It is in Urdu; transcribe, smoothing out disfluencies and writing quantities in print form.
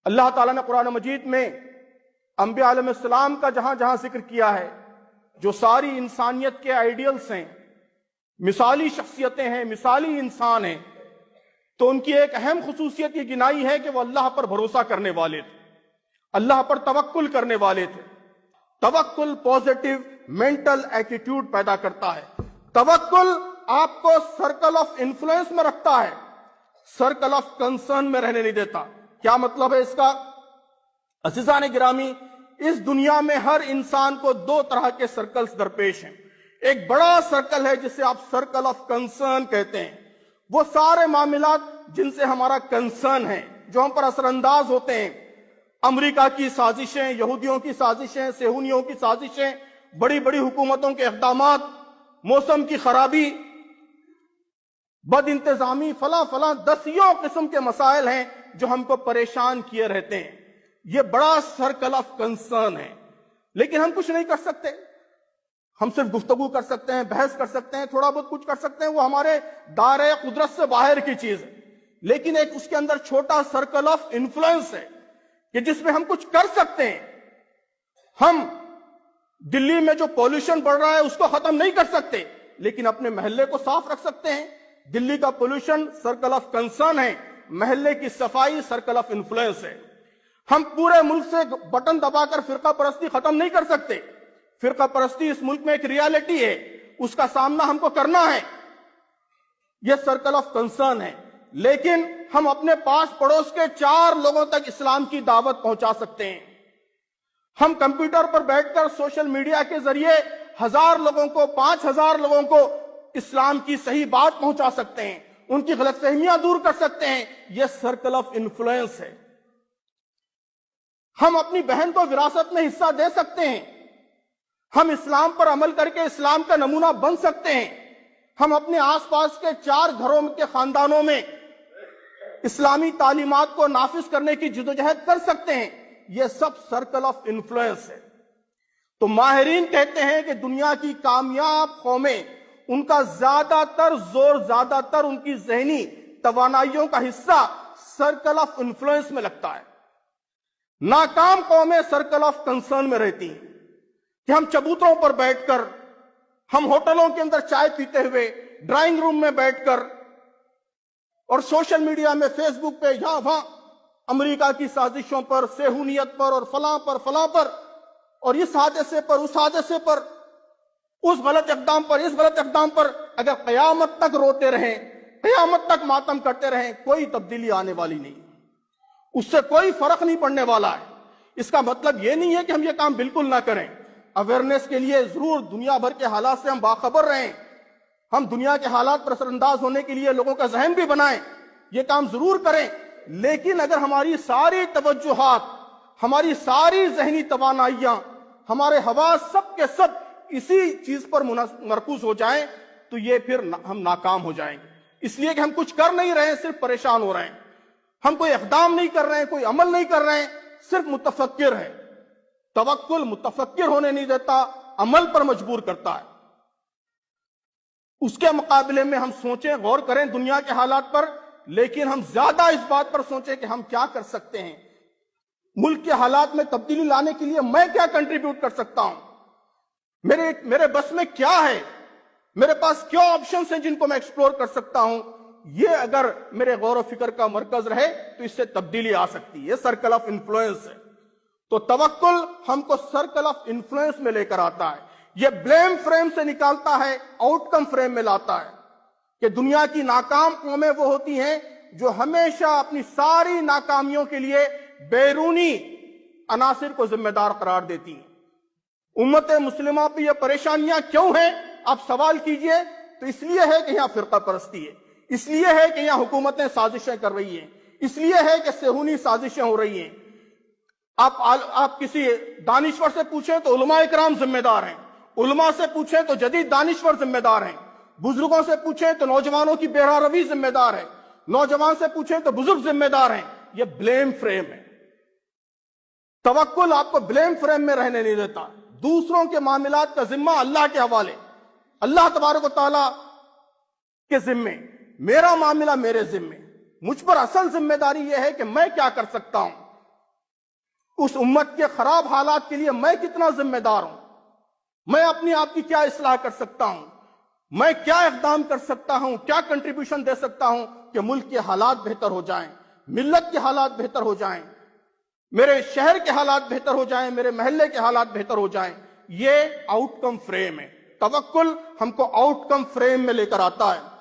اللہ تعالیٰ نے قرآن مجید میں انبیاء علیہ السلام کا جہاں جہاں ذکر کیا ہے، جو ساری انسانیت کے آئیڈیلز ہیں، مثالی شخصیتیں ہیں، مثالی انسان ہیں، تو ان کی ایک اہم خصوصیت یہ گنائی ہے کہ وہ اللہ پر بھروسہ کرنے والے تھے، اللہ پر توکل کرنے والے تھے۔ توکل پازیٹیو مینٹل ایٹیٹیوڈ پیدا کرتا ہے۔ توکل آپ کو سرکل آف انفلوئنس میں رکھتا ہے، سرکل آف کنسرن میں رہنے نہیں دیتا۔ کیا مطلب ہے اس کا؟ عزیزان گرامی، اس دنیا میں ہر انسان کو دو طرح کے سرکلز درپیش ہیں۔ ایک بڑا سرکل ہے جسے آپ سرکل آف کنسرن کہتے ہیں، وہ سارے معاملات جن سے ہمارا کنسرن ہے، جو ہم پر اثر انداز ہوتے ہیں، امریکہ کی سازشیں، یہودیوں کی سازشیں، صہیونیوں کی سازشیں، بڑی بڑی حکومتوں کے اقدامات، موسم کی خرابی، بد انتظامی، فلاں دسیوں قسم کے مسائل ہیں جو ہم کو پریشان کیے رہتے ہیں۔ یہ بڑا سرکل آف کنسرن ہے، لیکن ہم کچھ نہیں کر سکتے۔ ہم صرف گفتگو کر سکتے ہیں، بحث کر سکتے ہیں، تھوڑا بہت کچھ کر سکتے ہیں، وہ ہمارے دائرے قدرت سے باہر کی چیز ہے۔ لیکن ایک اس کے اندر چھوٹا سرکل آف انفلوئنس ہے کہ جس میں ہم کچھ کر سکتے ہیں۔ ہم دلی میں جو پولوشن بڑھ رہا ہے اس کو ختم نہیں کر سکتے، لیکن اپنے محلے کو صاف رکھ سکتے ہیں۔ دلی کا پولوشن سرکل آف کنسرن ہے، محلے کی صفائی سرکل آف انفلوئنس ہے۔ ہم پورے ملک سے بٹن دبا کر فرقہ پرستی ختم نہیں کر سکتے۔ فرقہ پرستی اس ملک میں ایک ریالٹی ہے، اس کا سامنا ہم کو کرنا ہے، یہ سرکل آف کنسرن ہے۔ لیکن ہم اپنے پاس پڑوس کے 4 لوگوں تک اسلام کی دعوت پہنچا سکتے ہیں۔ ہم کمپیوٹر پر بیٹھ کر سوشل میڈیا کے ذریعے 1000 لوگوں کو، 5000 لوگوں کو اسلام کی صحیح بات پہنچا سکتے ہیں، ان کی غلط فہمیاں دور کر سکتے ہیں۔ یہ سرکل آف انفلوئنس ہے۔ ہم اپنی بہن کو وراثت میں حصہ دے سکتے ہیں، ہم اسلام پر عمل کر کے اسلام کا نمونہ بن سکتے ہیں۔ ہم اپنے آس پاس کے 4 گھروں کے خاندانوں میں اسلامی تعلیمات کو نافذ کرنے کی جدوجہد کر سکتے ہیں۔ یہ سب سرکل آف انفلوئنس ہے۔ تو ماہرین کہتے ہیں کہ دنیا کی کامیاب قومیں، ان کا زیادہ تر زور، زیادہ تر ان کی ذہنی توانائیوں کا حصہ سرکل آف انفلوئنس میں لگتا ہے۔ ناکام قومیں سرکل آف کنسرن میں رہتی ہیں کہ ہم چبوتروں پر بیٹھ کر، ہم ہوٹلوں کے اندر چائے پیتے ہوئے، ڈرائنگ روم میں بیٹھ کر، اور سوشل میڈیا میں، فیس بک پہ، یہاں وہاں امریکہ کی سازشوں پر، صہیونیت پر، اور فلاں پر، اور اس حادثے پر، اس حادثے پر، اس غلط اقدام پر، اس غلط اقدام پر، اگر قیامت تک روتے رہیں، قیامت تک ماتم کرتے رہیں، کوئی تبدیلی آنے والی نہیں، اس سے کوئی فرق نہیں پڑنے والا ہے۔ اس کا مطلب یہ نہیں ہے کہ ہم یہ کام بالکل نہ کریں۔ اویئرنیس کے لیے ضرور دنیا بھر کے حالات سے ہم باخبر رہیں، ہم دنیا کے حالات پر اثر انداز ہونے کے لیے لوگوں کا ذہن بھی بنائیں، یہ کام ضرور کریں۔ لیکن اگر ہماری ساری توجہات، ہماری ساری ذہنی توانائیاں، ہمارے حواس سب کے سب اسی چیز پر مرکوز ہو جائیں تو یہ پھر ہم ناکام ہو جائیں گے، اس لیے کہ ہم کچھ کر نہیں رہے ہیں، صرف پریشان ہو رہے ہیں۔ ہم کوئی اقدام نہیں کر رہے ہیں، کوئی عمل نہیں کر رہے ہیں، صرف متفکر ہیں۔ توکل متفکر ہونے نہیں دیتا، عمل پر مجبور کرتا ہے۔ اس کے مقابلے میں ہم سوچیں، غور کریں دنیا کے حالات پر، لیکن ہم زیادہ اس بات پر سوچیں کہ ہم کیا کر سکتے ہیں، ملک کے حالات میں تبدیلی لانے کے لیے میں کیا کنٹریبیوٹ کر سکتا ہوں، میرے بس میں کیا ہے، میرے پاس کیا آپشنز ہیں جن کو میں ایکسپلور کر سکتا ہوں۔ یہ اگر میرے غور و فکر کا مرکز رہے تو اس سے تبدیلی آ سکتی ہے۔ یہ سرکل آف انفلوئنس ہے۔ تو توکل ہم کو سرکل آف انفلوئنس میں لے کر آتا ہے، یہ بلیم فریم سے نکالتا ہے، آؤٹ کم فریم میں لاتا ہے کہ دنیا کی ناکام قومیں وہ ہوتی ہیں جو ہمیشہ اپنی ساری ناکامیوں کے لیے بیرونی عناصر کو ذمہ دار قرار دیتی ہیں۔ امت مسلمہ پہ یہ پریشانیاں کیوں ہیں؟ آپ سوال کیجئے تو اس لیے ہے کہ یہاں فرقہ پرستی ہے، اس لیے ہے کہ یہاں حکومتیں سازشیں کر رہی ہیں، اس لیے ہے کہ صہیونی سازشیں ہو رہی ہیں۔ آپ کسی دانشور سے پوچھیں تو علماء اکرام ذمہ دار ہیں، علماء سے پوچھیں تو جدید دانشور ذمہ دار ہیں، بزرگوں سے پوچھیں تو نوجوانوں کی بے روی ذمہ دار ہے، نوجوان سے پوچھیں تو بزرگ ذمہ دار ہیں۔ یہ بلیم فریم ہے۔ توکل آپ کو بلیم فریم میں رہنے نہیں دیتا، دوسروں کے معاملات کا ذمہ اللہ کے حوالے، اللہ تبارک و تعالیٰ کے ذمے، میرا معاملہ میرے ذمے، مجھ پر اصل ذمہ داری یہ ہے کہ میں کیا کر سکتا ہوں۔ اس امت کے خراب حالات کے لیے میں کتنا ذمہ دار ہوں، میں اپنی آپ کی کیا اصلاح کر سکتا ہوں، میں کیا اقدام کر سکتا ہوں، کیا کنٹریبیوشن دے سکتا ہوں کہ ملک کے حالات بہتر ہو جائیں، ملت کے حالات بہتر ہو جائیں، میرے شہر کے حالات بہتر ہو جائیں، میرے محلے کے حالات بہتر ہو جائیں۔ یہ آؤٹ کم فریم ہے۔ توکل ہم کو آؤٹ کم فریم میں لے کر آتا ہے۔